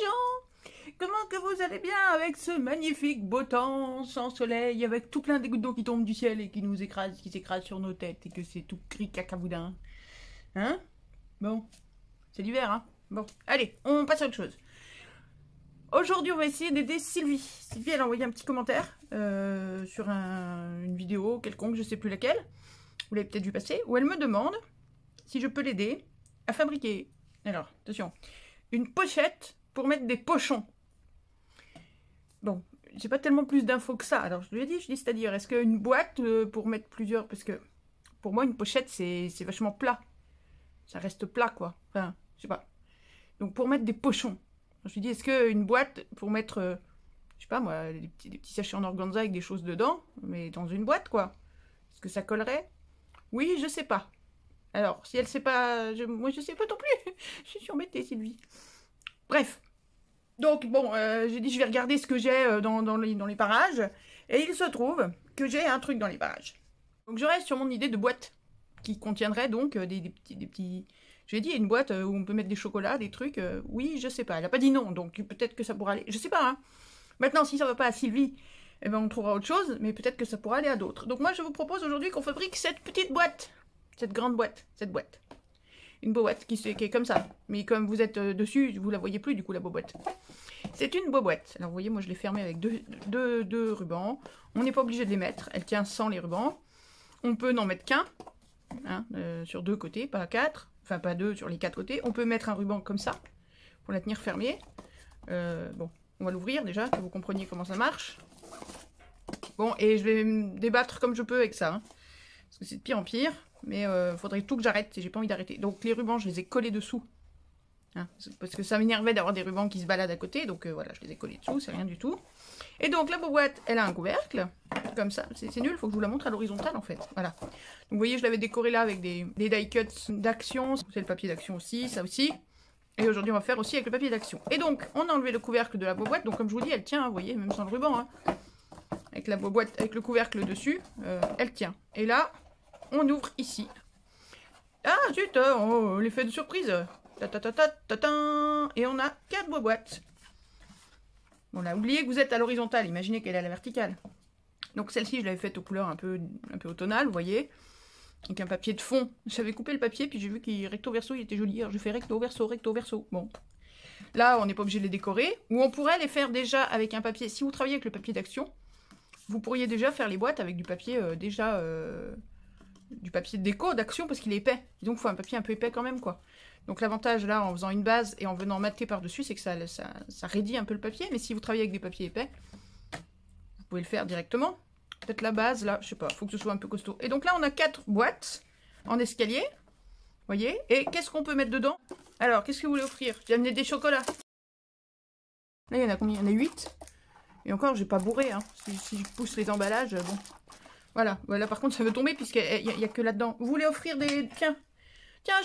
gens! Comment que vous allez bien avec ce magnifique beau temps, sans soleil, avec tout plein de gouttes d'eau qui tombent du ciel et qui nous écrasent, qui s'écrasent sur nos têtes et que c'est tout gris cacaboudin. Hein? Bon, c'est l'hiver, hein? Bon, allez, on passe à autre chose. Aujourd'hui, on va essayer d'aider Sylvie. Sylvie, elle a envoyé un petit commentaire sur une vidéo quelconque, je sais plus laquelle. Vous l'avez peut-être vu passer, où elle me demande si je peux l'aider à fabriquer, alors, attention, une pochette pour mettre des pochons. Bon, j'ai pas tellement plus d'infos que ça. Alors, je lui ai dit, c'est-à-dire, est-ce qu'une boîte pour mettre plusieurs... Parce que, pour moi, une pochette, c'est vachement plat. Ça reste plat, quoi. Enfin, je sais pas. Donc, pour mettre des pochons. Je lui ai dit, est-ce qu'une boîte pour mettre, je sais pas moi, des petits sachets en organza avec des choses dedans, mais dans une boîte, quoi. Est-ce que ça collerait? Oui, je sais pas. Alors, si elle sait pas, moi je sais pas non plus. Je suis embêtée, Sylvie. Bref. Donc, bon, j'ai dit, je vais regarder ce que j'ai dans les parages. Et il se trouve que j'ai un truc dans les parages. Donc, je reste sur mon idée de boîte qui contiendrait donc des petits... Je lui ai dit, il y a une boîte où on peut mettre des chocolats, des trucs. Oui, je sais pas. Elle a pas dit non, donc peut-être que ça pourra aller. Je sais pas, hein. Maintenant, si ça va pas à Sylvie, eh ben, on trouvera autre chose, mais peut-être que ça pourra aller à d'autres. Donc moi, je vous propose aujourd'hui qu'on fabrique cette petite boîte. Cette grande boîte. Cette boîte. Une boîte qui est comme ça. Mais comme vous êtes dessus, vous la voyez plus, du coup, la boîte. C'est une boîte. Alors, vous voyez, moi, je l'ai fermée avec deux rubans. On n'est pas obligé de les mettre. Elle tient sans les rubans. On peut n'en mettre qu'un. Hein, sur deux côtés, pas quatre. Enfin, pas deux sur les quatre côtés. On peut mettre un ruban comme ça, pour la tenir fermée. Bon, on va l'ouvrir déjà, que vous compreniez comment ça marche. Bon, et je vais me débattre comme je peux avec ça. Hein, parce que c'est de pire en pire. Mais il faudrait tout que j'arrête, et j'ai pas envie d'arrêter. Donc les rubans, je les ai collés dessous. Hein, parce que ça m'énervait d'avoir des rubans qui se baladent à côté. Donc voilà, je les ai collés dessous, c'est rien du tout. Et donc la boîte, elle a un couvercle. Comme ça, c'est nul, il faut que je vous la montre à l'horizontale en fait. Voilà. Donc vous voyez, je l'avais décoré là avec des die cuts d'action. C'est le papier d'action aussi, ça aussi. Et aujourd'hui, on va faire aussi avec le papier d'action. Et donc, on a enlevé le couvercle de la boîte. Donc comme je vous dis, elle tient, vous voyez, même sans le ruban. Hein. Avec la boîte, avec le couvercle dessus, elle tient. Et là, on ouvre ici. Ah zut, oh, l'effet de surprise. Et on a 4 boîtes. Bon là, oubliez que vous êtes à l'horizontale, imaginez qu'elle est à la verticale. Donc celle-ci, je l'avais faite aux couleurs un peu automnales, vous voyez. Avec un papier de fond. J'avais coupé le papier, puis j'ai vu qu'il recto verso, il était joli. Alors je fais recto verso, recto verso. Bon. Là, on n'est pas obligé de les décorer. Ou on pourrait les faire déjà avec un papier. Si vous travaillez avec le papier d'action, vous pourriez déjà faire les boîtes avec du papier du papier de déco d'action parce qu'il est épais. Et donc il faut un papier un peu épais quand même, quoi. Donc l'avantage là, en faisant une base et en venant mater par-dessus, c'est que ça raidit un peu le papier. Mais si vous travaillez avec des papiers épais, vous pouvez le faire directement. Peut-être la base, là, je sais pas, il faut que ce soit un peu costaud. Et donc là, on a 4 boîtes en escalier. Vous voyez? Et qu'est-ce qu'on peut mettre dedans? Alors, qu'est-ce que vous voulez offrir? J'ai amené des chocolats. Là, il y en a combien? Il y en a 8. Et encore, j'ai pas bourré, hein. Si je pousse les emballages, bon. Voilà. Voilà, par contre, ça veut tomber puisqu'il n'y a que là-dedans. Vous voulez offrir des... Tiens,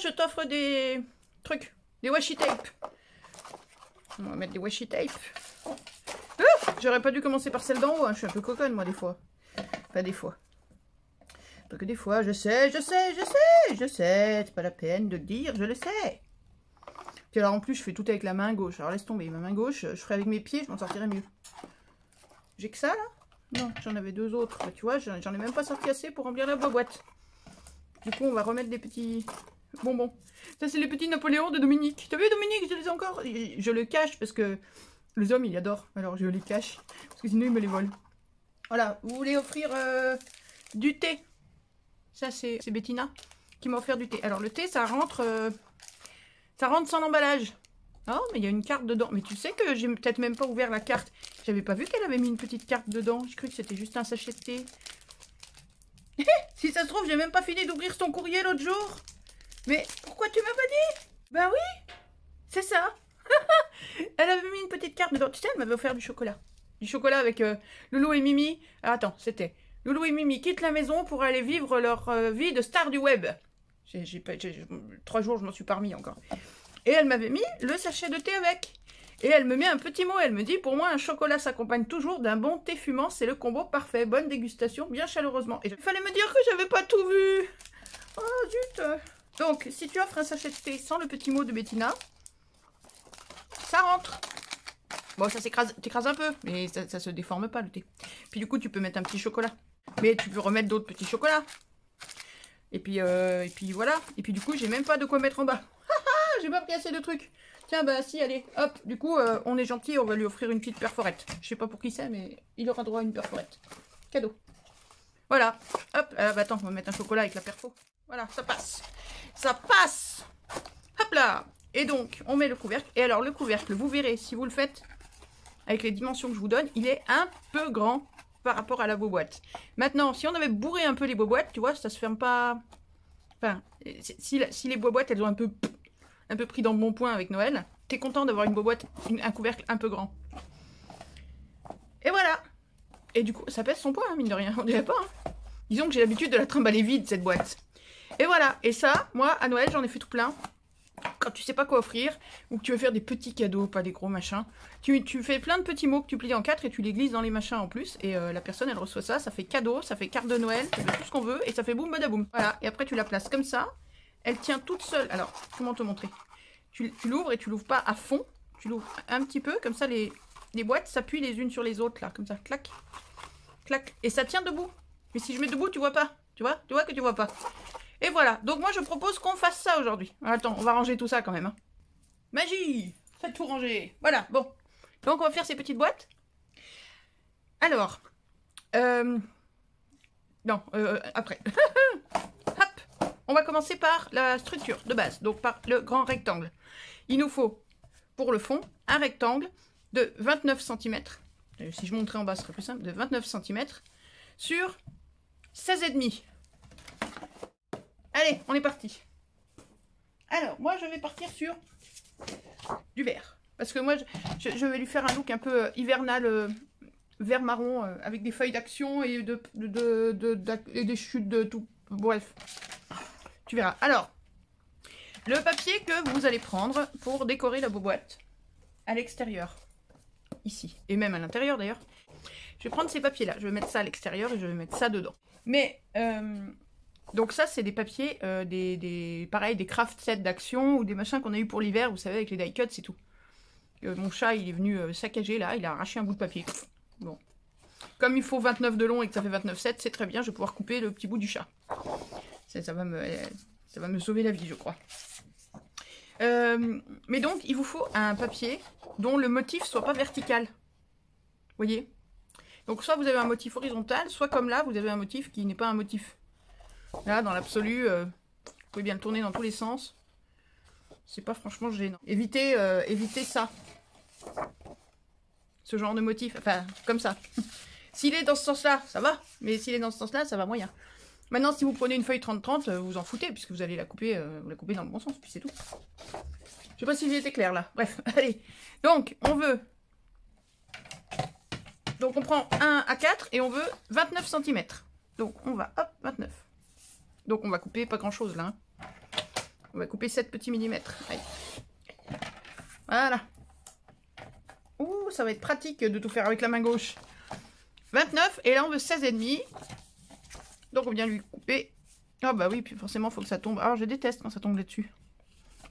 je t'offre des trucs. Des washi tape. On va mettre des washi tape. J'aurais pas dû commencer par celle d'en haut, hein. Je suis un peu coconne, moi, des fois. Pas des fois. Pas que des fois, je sais. C'est pas la peine de le dire, je le sais. Puis alors, en plus, je fais tout avec la main gauche. Alors, laisse tomber. Ma main gauche, je ferai avec mes pieds, je m'en sortirai mieux. J'ai que ça, là? Non, j'en avais 2 autres. Bah, tu vois, j'en ai même pas sorti assez pour remplir la boîte. Du coup, on va remettre des petits bonbons. Ça, c'est les petits Napoléons de Dominique. T'as vu, Dominique? Je les ai encore. Je le cache parce que les hommes, il adore. Alors, je les cache. Parce que sinon, il me les vole. Voilà. Vous voulez offrir du thé? Ça, c'est Bettina qui m'a offert du thé. Alors, le thé, ça rentre sans l'emballage. Oh, mais il y a une carte dedans. Mais tu sais que j'ai peut-être même pas ouvert la carte. J'avais pas vu qu'elle avait mis une petite carte dedans. J'ai cru que c'était juste un sachet de thé. Si ça se trouve, j'ai même pas fini d'ouvrir son courrier l'autre jour. Mais pourquoi tu m'as pas dit? Ben oui, c'est ça. Elle avait mis une petite carte dedans. Tu sais, elle m'avait offert du chocolat. Du chocolat avec Loulou et Mimi. Ah, attends, c'était Loulou et Mimi quittent la maison pour aller vivre leur vie de star du web. 3 jours, je m'en suis pas remis encore. Et elle m'avait mis le sachet de thé avec. Et elle me met un petit mot, elle me dit, pour moi, un chocolat s'accompagne toujours d'un bon thé fumant, c'est le combo parfait. Bonne dégustation, bien chaleureusement. Et il fallait me dire que j'avais pas tout vu. Oh, zut. Donc, si tu offres un sachet de thé sans le petit mot de Bettina, ça rentre. Bon, ça s'écrase, t'écrases un peu, mais ça se déforme pas le thé. Puis du coup, tu peux mettre un petit chocolat. Mais tu peux remettre d'autres petits chocolats. Et puis voilà. Et puis du coup, j'ai même pas de quoi mettre en bas. J'ai pas pris assez de trucs. Tiens, bah si, allez, hop. Du coup, on est gentil, on va lui offrir une petite perforette. Je sais pas pour qui c'est, mais il aura droit à une perforette. Cadeau. Voilà. Hop. Bah attends, on va mettre un chocolat avec la perfo. Voilà, ça passe. Ça passe. Hop là. Et donc, on met le couvercle. Et alors, le couvercle, vous verrez, si vous le faites avec les dimensions que je vous donne, il est un peu grand par rapport à la boîte. Maintenant, si on avait bourré un peu les boîtes, tu vois, ça se ferme pas... Enfin, si les boîtes, elles ont un peu pris dans le bon point avec Noël, t'es content d'avoir une boîte, un couvercle un peu grand. Et voilà. Et du coup, ça pèse son poids, hein, mine de rien, on dirait pas. Hein. Disons que j'ai l'habitude de la trimballer vide, cette boîte. Et voilà. Et ça, moi, à Noël, j'en ai fait tout plein. Quand tu sais pas quoi offrir, ou que tu veux faire des petits cadeaux, pas des gros machins, tu fais plein de petits mots que tu plies en 4 et tu les glisses dans les machins en plus, et la personne elle reçoit ça, ça fait cadeau, ça fait carte de Noël, ça fait tout ce qu'on veut, et ça fait boum badaboum. Voilà, et après tu la places comme ça, elle tient toute seule. Alors, comment te montrer? Tu l'ouvres et tu l'ouvres pas à fond, tu l'ouvres un petit peu, comme ça les boîtes s'appuient les unes sur les autres, là, comme ça, clac, clac, et ça tient debout. Mais si je mets debout, tu vois pas, tu vois que tu vois pas. Et voilà, donc moi je propose qu'on fasse ça aujourd'hui. Attends, on va ranger tout ça quand même. Hein. Magie! Faites tout ranger. Voilà, bon. Donc on va faire ces petites boîtes. Alors, non, après. Hop! On va commencer par la structure de base, donc par le grand rectangle. Il nous faut, pour le fond, un rectangle de 29 cm. Si je montrais en bas, ce serait plus simple. De 29 cm sur 16,5. Allez, on est parti. Alors, moi, je vais partir sur du vert. Parce que moi, je vais lui faire un look un peu hivernal, vert marron, avec des feuilles d'action et et des chutes de tout. Bref, tu verras. Alors, le papier que vous allez prendre pour décorer la boîte à l'extérieur, ici, et même à l'intérieur d'ailleurs, je vais prendre ces papiers-là. Je vais mettre ça à l'extérieur et je vais mettre ça dedans. Mais... donc ça, c'est des papiers, pareil, des craft sets d'action ou des machins qu'on a eu pour l'hiver, vous savez, avec les die cuts, c'est tout. Mon chat, il est venu saccager là, il a arraché un bout de papier. Bon. Comme il faut 29 de long et que ça fait 29 sets, c'est très bien, je vais pouvoir couper le petit bout du chat. Ça va me sauver la vie, je crois. Mais donc, il vous faut un papier dont le motif soit pas vertical. Vous voyez? Donc soit vous avez un motif horizontal, soit comme là, vous avez un motif qui n'est pas un motif. Là, dans l'absolu, vous pouvez bien le tourner dans tous les sens. C'est pas franchement gênant. Évitez ça. Ce genre de motif. Enfin, comme ça. S'il est dans ce sens-là, ça va. Mais s'il est dans ce sens-là, ça va moyen. Maintenant, si vous prenez une feuille 30-30, vous en foutez, puisque vous allez la couper, vous la coupez dans le bon sens, puis c'est tout. Je sais pas si j'ai été clair, là. Bref, allez. Donc, on veut... Donc, on prend un A4 et on veut 29 cm. Donc, on va... Hop, 29. Donc on va couper pas grand chose là. Hein. On va couper 7 petits millimètres. Allez. Voilà. Ouh, ça va être pratique de tout faire avec la main gauche. 29 et là on veut 16,5. Donc on vient lui couper. Ah bah oui, puis forcément il faut que ça tombe. Alors je déteste quand ça tombe là-dessus.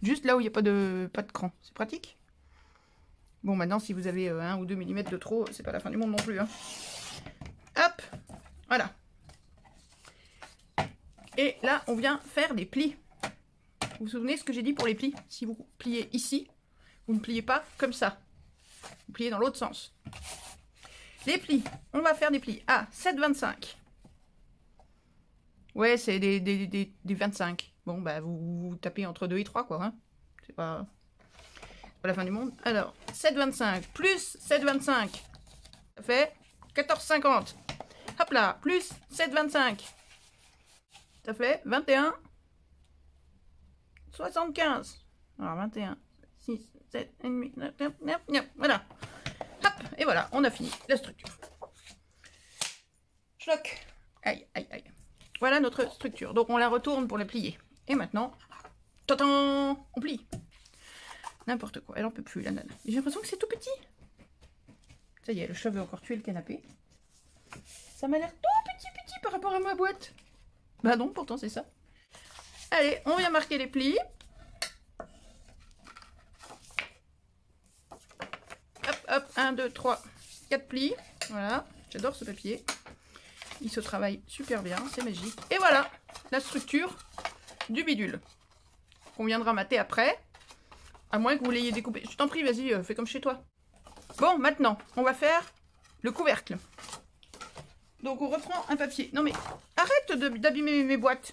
Juste là où il n'y a pas de cran. C'est pratique. Bon maintenant si vous avez 1 ou 2 mm de trop, c'est pas la fin du monde non plus. Hein. Hop. Voilà. Et là, on vient faire des plis. Vous vous souvenez ce que j'ai dit pour les plis? Si vous pliez ici, vous ne pliez pas comme ça. Vous pliez dans l'autre sens. Les plis, on va faire des plis à 7,25. Ouais, c'est des 25. Bon, bah, vous tapez entre 2 et 3, quoi. Hein. C'est pas la fin du monde. Alors, 7,25 plus 7,25. Ça fait 14,50. Hop là, plus 7,25. Ça fait 21, 75. Alors 21, 6, 7, 9, voilà. Hop, et voilà, on a fini la structure. Choc. Aïe, aïe, aïe. Voilà notre structure. Donc on la retourne pour la plier. Et maintenant, on plie. N'importe quoi, elle en peut plus la nana. J'ai l'impression que c'est tout petit. Ça y est, le chat veut encore tuer le canapé. Ça m'a l'air tout petit par rapport à ma boîte. Bah non, pourtant c'est ça. Allez, on vient marquer les plis. Hop, hop, 1, 2, 3, 4 plis. Voilà, j'adore ce papier. Il se travaille super bien, c'est magique. Et voilà, la structure du bidule. Qu'on viendra mater après. À moins que vous l'ayez découpé. Je t'en prie, vas-y, fais comme chez toi. Bon, maintenant, on va faire le couvercle. Donc, on reprend un papier. Non, mais arrête d'abîmer mes boîtes.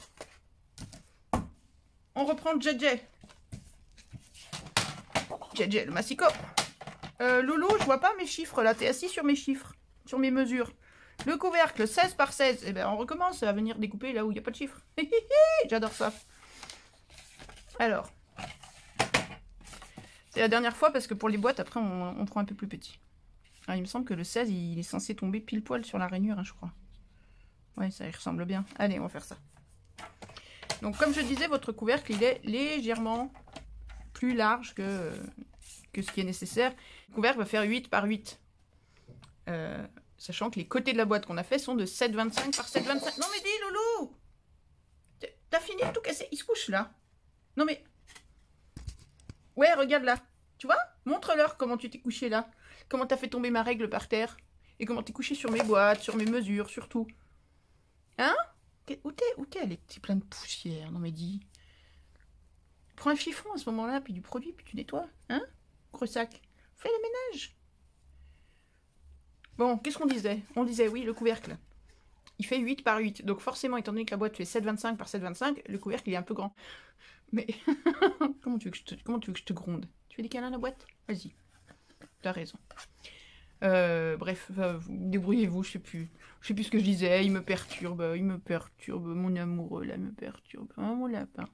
On reprend JJ. JJ, le massicot. Loulou, je vois pas mes chiffres, là. T'es assis sur mes chiffres, sur mes mesures. Le couvercle, 16 par 16. Eh bien, on recommence à venir découper là où il n'y a pas de chiffres. J'adore ça. Alors... C'est la dernière fois parce que pour les boîtes, après, on prend un peu plus petit. Alors, il me semble que le 16, il est censé tomber pile poil sur la rainure, hein, je crois. Ouais, ça y ressemble bien. Allez, on va faire ça. Donc, comme je disais, votre couvercle, il est légèrement plus large que ce qui est nécessaire. Le couvercle va faire 8 par 8. Sachant que les côtés de la boîte qu'on a fait sont de 7,25 par 7,25. Non mais dis, Loulou! T'as fini de tout casser. Il se couche là. Non mais... Ouais, regarde là. Tu vois? Montre-leur comment tu t'es couché là. Comment t'as fait tomber ma règle par terre. Et comment t'es couché sur mes boîtes, sur mes mesures, sur tout. Hein? Où t'es? T'es plein de poussière. Non mais dis. Prends un chiffon à ce moment-là, puis du produit, puis tu nettoies. Hein? Gros sac. Fais le ménage. Bon, qu'est-ce qu'on disait? On disait, oui, le couvercle. Il fait 8 par 8. Donc forcément, étant donné que la boîte fait 7,25 par 7,25, le couvercle, il est un peu grand. Mais comment tu veux que je te gronde? Tu fais des câlins à la boîte? Vas-y. T'as raison. Bref, débrouillez-vous, je sais plus ce que je disais. Il me perturbe. Mon amoureux, là, me perturbe. Oh, mon lapin.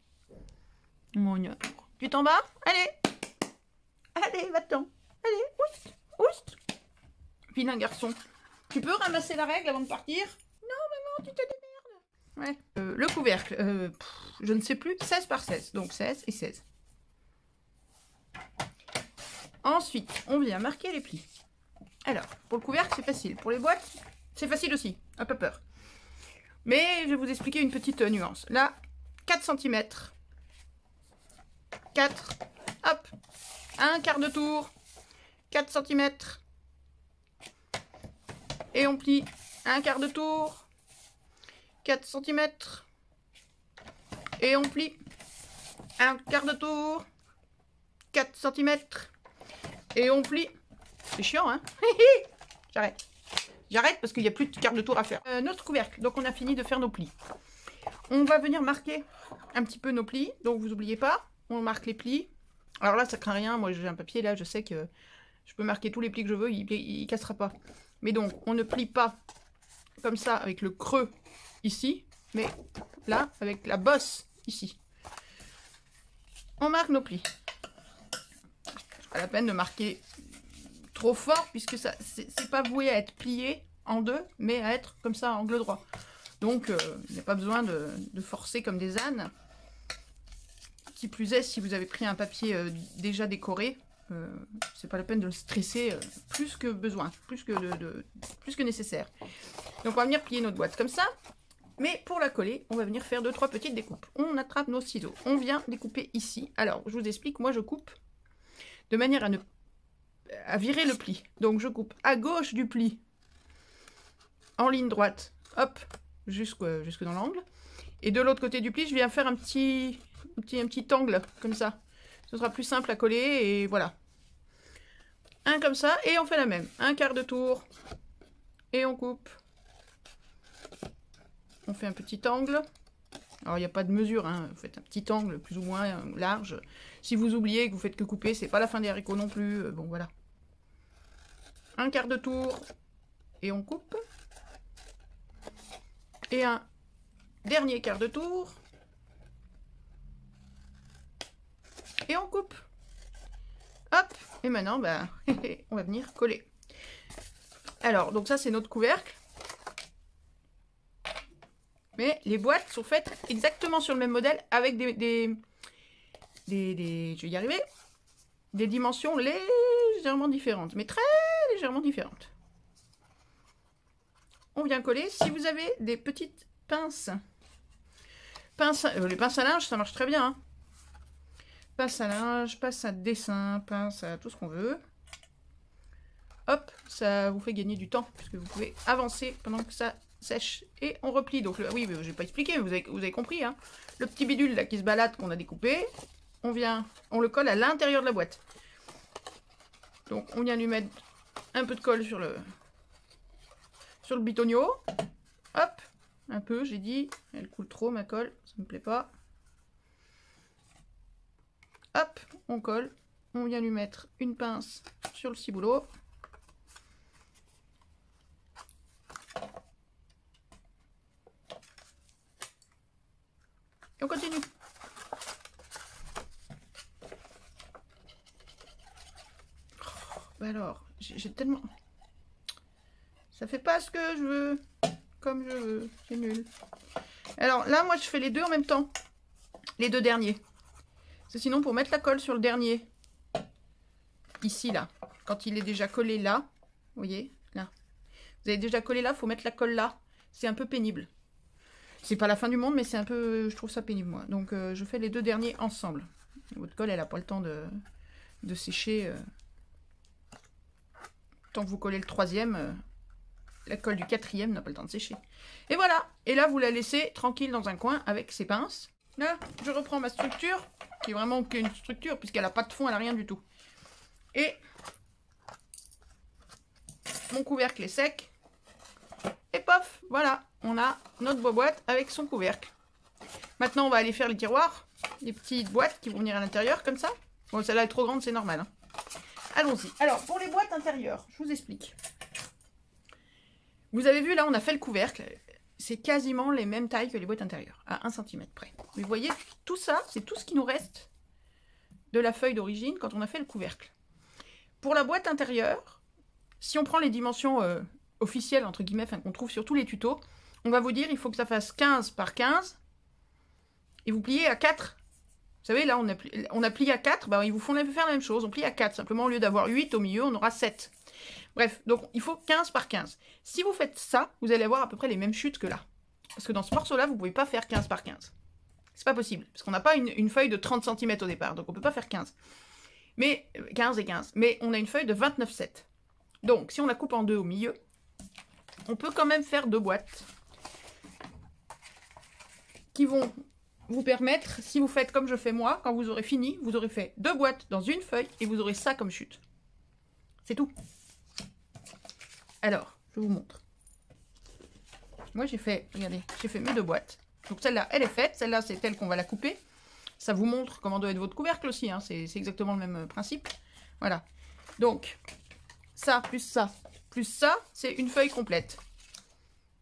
Mon amour. Tu t'en vas? Allez, va-t'en. Allez, oust. Vilain garçon. Tu peux ramasser la règle avant de partir? Non, maman, tu te démerdes. Ouais. Le couvercle, je ne sais plus, 16 par 16. Donc 16 et 16. Ensuite, on vient marquer les plis. Alors, pour le couvercle, c'est facile. Pour les boîtes, c'est facile aussi. Un peu peur. Mais je vais vous expliquer une petite nuance. Là, 4 cm. 4. Hop. Un quart de tour. 4 cm. Et on plie un quart de tour. 4 cm. Et on plie un quart de tour. 4 cm. Et on plie. C'est chiant, hein? J'arrête. J'arrête parce qu'il n'y a plus de quart de tour à faire. Notre couvercle. Donc on a fini de faire nos plis. On va venir marquer un petit peu nos plis. Donc vous n'oubliez pas, on marque les plis. Alors là, ça craint rien. Moi, j'ai un papier là. Je sais que je peux marquer tous les plis que je veux. Il ne cassera pas. Mais donc, on ne plie pas comme ça avec le creux ici. Mais là, avec la bosse ici. On marque nos plis. Pas la peine de marquer trop fort puisque ça c'est pas voué à être plié en deux mais à être comme ça angle droit. Donc il n'y a pas besoin de forcer comme des ânes. Qui plus est, si vous avez pris un papier déjà décoré, c'est pas la peine de le stresser plus que besoin, plus que nécessaire. Donc on va venir plier notre boîte comme ça. Mais pour la coller, on va venir faire 2-3 petites découpes. On attrape nos ciseaux. On vient découper ici. Alors, je vous explique, moi je coupe de manière à virer le pli. Donc je coupe à gauche du pli, en ligne droite, hop, jusque dans l'angle. Et de l'autre côté du pli, je viens faire un petit angle, comme ça. Ce sera plus simple à coller, et voilà. Un comme ça, et on fait la même. Un quart de tour, et on coupe. On fait un petit angle. Alors, il n'y a pas de mesure, hein. Vous faites un petit angle plus ou moins large. Si vous oubliez que vous faites que couper, c'est pas la fin des haricots non plus. Bon, voilà. Un quart de tour, et on coupe. Et un dernier quart de tour. Et on coupe. Hop. Et maintenant, bah, on va venir coller. Alors, donc ça, c'est notre couvercle. Mais les boîtes sont faites exactement sur le même modèle avec je vais y arriver, des dimensions légèrement différentes, mais très légèrement différentes. On vient coller. Si vous avez des petites pinces, les pinces à linge, ça marche très bien. Hein. Pince à linge, pince à dessin, pince à tout ce qu'on veut. hop, ça vous fait gagner du temps, puisque vous pouvez avancer pendant que ça sèche. Et on replie. Donc, oui, je vais pas expliquer, mais vous avez compris. Hein. Le petit bidule là qui se balade, qu'on a découpé, on le colle à l'intérieur de la boîte. Donc, on vient lui mettre un peu de colle sur le bitonio. Hop, un peu, j'ai dit. Elle coule trop, ma colle, ça me plaît pas. Hop, on colle. On vient lui mettre une pince sur le ciboulot. Et on continue. Bah alors, j'ai tellement... Ça fait pas ce que je veux. Comme je veux. C'est nul. Alors là, moi, je fais les deux en même temps. Les deux derniers. C'est sinon pour mettre la colle sur le dernier. Ici, là. Quand il est déjà collé là. Vous voyez, là. Vous avez déjà collé là, il faut mettre la colle là. C'est un peu pénible. C'est pas la fin du monde, mais c'est un peu... Je trouve ça pénible, moi. Donc, je fais les deux derniers ensemble. Votre colle, elle n'a pas le temps de sécher. Tant que vous collez le troisième, la colle du quatrième n'a pas le temps de sécher. Et voilà. Et là, vous la laissez tranquille dans un coin avec ses pinces. Là, je reprends ma structure, qui est vraiment qu'une structure, puisqu'elle n'a pas de fond, elle n'a rien du tout. Et mon couvercle est sec. Et pof, voilà, on a notre boîte avec son couvercle. Maintenant, on va aller faire les tiroirs, les petites boîtes qui vont venir à l'intérieur, comme ça. Bon, celle-là est trop grande, c'est normal. Hein. Allons-y. Alors, pour les boîtes intérieures, je vous explique. Vous avez vu, là, on a fait le couvercle. C'est quasiment les mêmes tailles que les boîtes intérieures, à 1 cm près. Vous voyez, tout ça, c'est tout ce qui nous reste de la feuille d'origine quand on a fait le couvercle. Pour la boîte intérieure, si on prend les dimensions officielles, entre guillemets, qu'on trouve sur tous les tutos, on va vous dire il faut que ça fasse 15 par 15 et vous pliez à 4. Vous savez, là, on a plié à 4, bah, ils vous font faire la même chose. On plie à 4, simplement, au lieu d'avoir 8 au milieu, on aura 7. Bref, donc il faut 15 par 15. Si vous faites ça, vous allez avoir à peu près les mêmes chutes que là. Parce que dans ce morceau-là, vous ne pouvez pas faire 15 par 15. C'est pas possible, parce qu'on n'a pas une feuille de 30 cm au départ, donc on ne peut pas faire 15. Mais 15 et 15. Mais on a une feuille de 29,7. Donc, si on la coupe en deux au milieu, on peut quand même faire 2 boîtes qui vont vous permettre, si vous faites comme je fais moi, quand vous aurez fini, vous aurez fait 2 boîtes dans une feuille et vous aurez ça comme chute. C'est tout. Alors, je vous montre. Moi, j'ai fait, regardez, j'ai fait mes 2 boîtes. Donc celle-là, elle est faite. Celle-là, c'est telle qu'on va la couper. Ça vous montre comment doit être votre couvercle aussi. Hein. C'est exactement le même principe. Voilà. Donc, ça, c'est une feuille complète.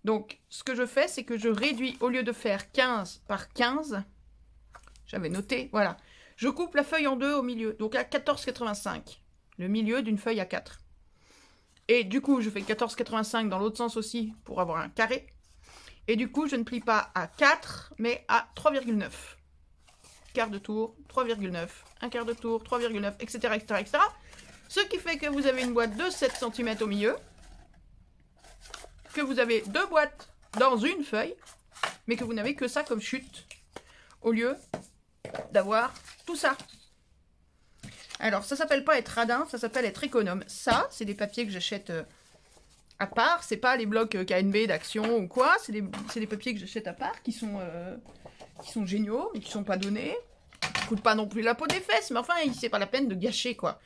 Donc, ce que je fais, c'est que je réduis, au lieu de faire 15 par 15, j'avais noté, voilà. Je coupe la feuille en deux au milieu, donc à 14,85. Le milieu d'une feuille à 4. Et du coup, je fais 14,85 dans l'autre sens aussi, pour avoir un carré. Et du coup, je ne plie pas à 4, mais à 3,9. Quart de tour, 3,9. Un quart de tour, 3,9, etc., etc., etc. Ce qui fait que vous avez une boîte de 7 cm au milieu. Que vous avez 2 boîtes dans une feuille. Mais que vous n'avez que ça comme chute. Au lieu d'avoir tout ça. Alors, ça s'appelle pas être radin, ça s'appelle être économe. Ça, c'est des papiers que j'achète à part. C'est pas les blocs KNB d'Action ou quoi. C'est des papiers que j'achète à part qui sont géniaux, mais qui sont pas donnés. Qui coûtent pas non plus la peau des fesses, mais enfin, c'est pas la peine de gâcher, quoi.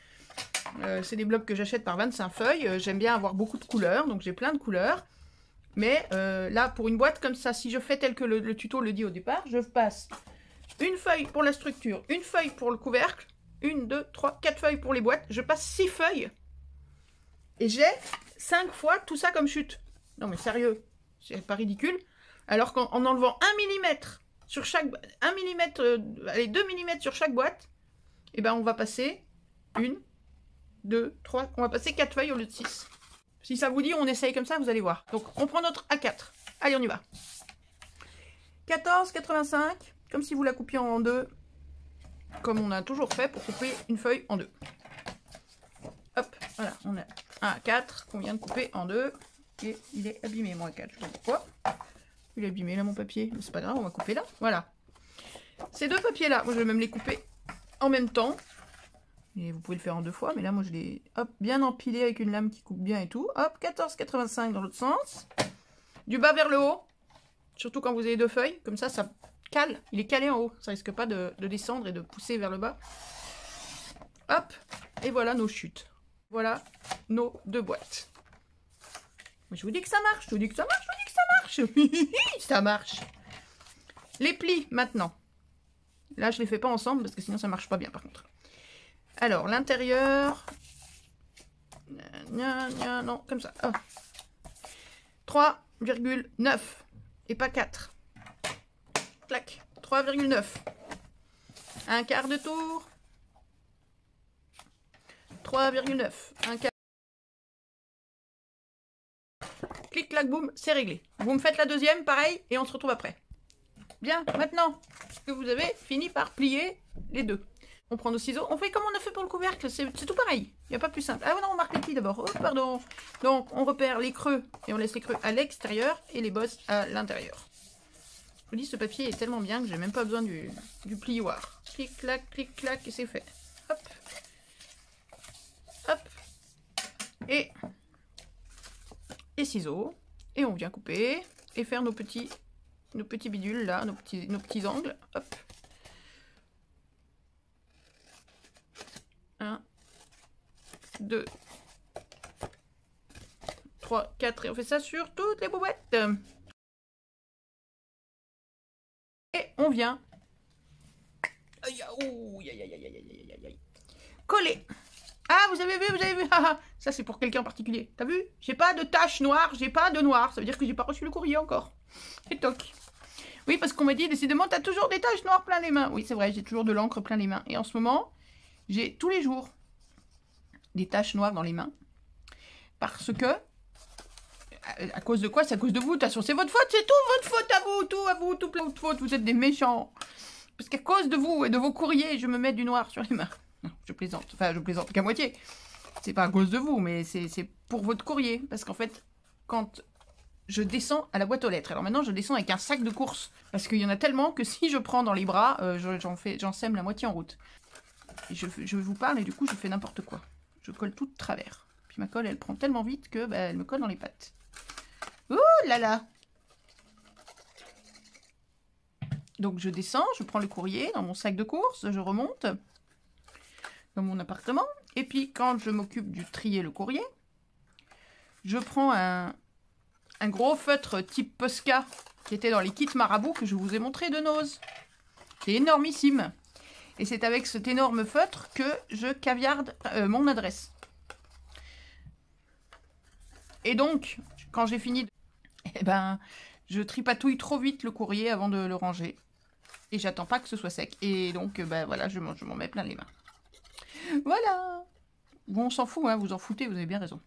C'est des blocs que j'achète par 25 feuilles. J'aime bien avoir beaucoup de couleurs, donc j'ai plein de couleurs. Mais là, pour une boîte comme ça, si je fais tel que le tuto le dit au départ, je passe une feuille pour la structure, une feuille pour le couvercle, 1, 2, 3, 4 feuilles pour les boîtes. Je passe 6 feuilles. Et j'ai 5 fois tout ça comme chute. Non mais sérieux, c'est pas ridicule. Alors qu'en enlevant 1 mm sur chaque... 1 mm, allez, 2 mm sur chaque boîte, et ben on va passer 1, 2, 3, on va passer 4 feuilles au lieu de 6. Si ça vous dit, on essaye comme ça, vous allez voir. Donc on prend notre A4. Allez, on y va. 14,85, comme si vous la coupiez en deux. Comme on a toujours fait pour couper une feuille en deux. Hop, voilà, on a un A4 qu'on vient de couper en deux. Et il est abîmé, mon A4, je sais pas pourquoi. Il est abîmé là, mon papier. Mais c'est pas grave, on va couper là. Voilà. Ces 2 papiers là, moi je vais même les couper en même temps. Et vous pouvez le faire en 2 fois, mais là, moi, je l'ai bien empilé avec une lame qui coupe bien et tout. Hop, 14,85 dans l'autre sens. Du bas vers le haut. Surtout quand vous avez 2 feuilles. Comme ça cale. Il est calé en haut. Ça risque pas de descendre et de pousser vers le bas. Hop. Et voilà nos chutes. Voilà nos 2 boîtes. Mais je vous dis que ça marche. Je vous dis que ça marche. Je vous dis que ça marche. Ça marche. Les plis, maintenant. Là, je les fais pas ensemble parce que sinon, ça marche pas bien, par contre. Alors, l'intérieur... Non, comme ça. Oh. 3,9. Et pas 4. Clac. 3,9. Un quart de tour. 3,9. Un quart. Clic, clac, boum, c'est réglé. Vous me faites la deuxième, pareil, et on se retrouve après. Bien, maintenant que vous avez fini par plier les 2. On prend nos ciseaux, on fait comme on a fait pour le couvercle, c'est tout pareil. Il n'y a pas plus simple. Ah non, on marque les plis d'abord. Oh, pardon. Donc, on repère les creux et on laisse les creux à l'extérieur et les bosses à l'intérieur. Je vous dis, ce papier est tellement bien que j'ai même pas besoin du plioir. Clic, clac, et c'est fait. Hop. Hop. Et les ciseaux. Et on vient couper et faire nos petits bidules là, nos petits angles. Hop. 1, 2, 3, 4 et on fait ça sur toutes les boîtes. Et on vient coller. Ah, vous avez vu, ça c'est pour quelqu'un en particulier. T'as vu? J'ai pas de tache noire, j'ai pas de noir. Ça veut dire que j'ai pas reçu le courrier encore. Et toc. Oui, parce qu'on m'a dit, décidément, t'as toujours des taches noires plein les mains. Oui, c'est vrai, j'ai toujours de l'encre plein les mains. Et en ce moment, j'ai tous les jours des taches noires dans les mains. Parce que, à cause de quoi? C'est à cause de vous. De toute façon, c'est votre faute, c'est tout votre faute à vous. Tout à vous, tout plein de faute. Vous êtes des méchants. Parce qu'à cause de vous et de vos courriers, je me mets du noir sur les mains. Non, je plaisante. Enfin, je plaisante qu'à moitié. C'est pas à cause de vous, mais c'est pour votre courrier. Parce qu'en fait, quand je descends à la boîte aux lettres. Alors maintenant, je descends avec un sac de course. Parce qu'il y en a tellement que si je prends dans les bras, j'en sème la moitié en route. Et je vous parle et du coup, je fais n'importe quoi. Je colle tout de travers. Puis ma colle, elle prend tellement vite que elle me colle dans les pattes. Ouh là là! Donc je descends, je prends le courrier dans mon sac de course, je remonte dans mon appartement. Et puis quand je m'occupe du trier le courrier, je prends un gros feutre type Posca qui était dans les kits Marabout que je vous ai montré de Nose. C'est énormissime. Et c'est avec cet énorme feutre que je caviarde mon adresse. Et donc, quand j'ai fini, je tripatouille trop vite le courrier avant de le ranger. Et j'attends pas que ce soit sec. Et donc, voilà, je m'en mets plein les mains. Voilà. Bon, on s'en fout, hein, vous en foutez, vous avez bien raison.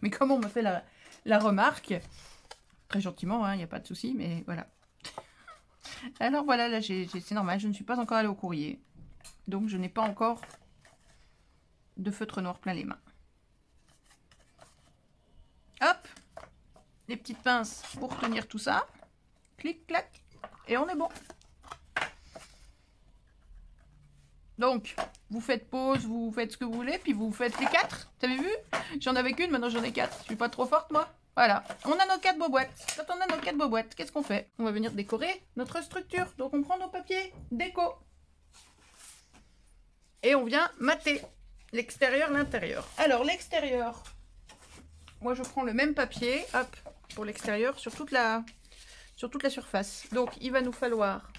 Mais comme on m'a fait la remarque, très gentiment, il n'y a pas de souci, mais voilà. Alors voilà, là, c'est normal, je ne suis pas encore allée au courrier. Donc, je n'ai pas encore de feutre noir plein les mains. Hop, les petites pinces pour tenir tout ça. Clic, clac, et on est bon. Donc, vous faites pause, vous faites ce que vous voulez, puis vous faites les 4. T'avez vu? J'en avais qu'une, maintenant j'en ai 4. Je suis pas trop forte, moi. Voilà, on a nos 4 beaux boîtes. Quand on a nos 4 beaux boîtes, qu'est-ce qu'on fait? On va venir décorer notre structure. Donc on prend nos papiers déco. Et on vient mater l'extérieur, l'intérieur. Alors l'extérieur, moi je prends le même papier, hop, pour l'extérieur, sur toute la surface. Donc il va nous falloir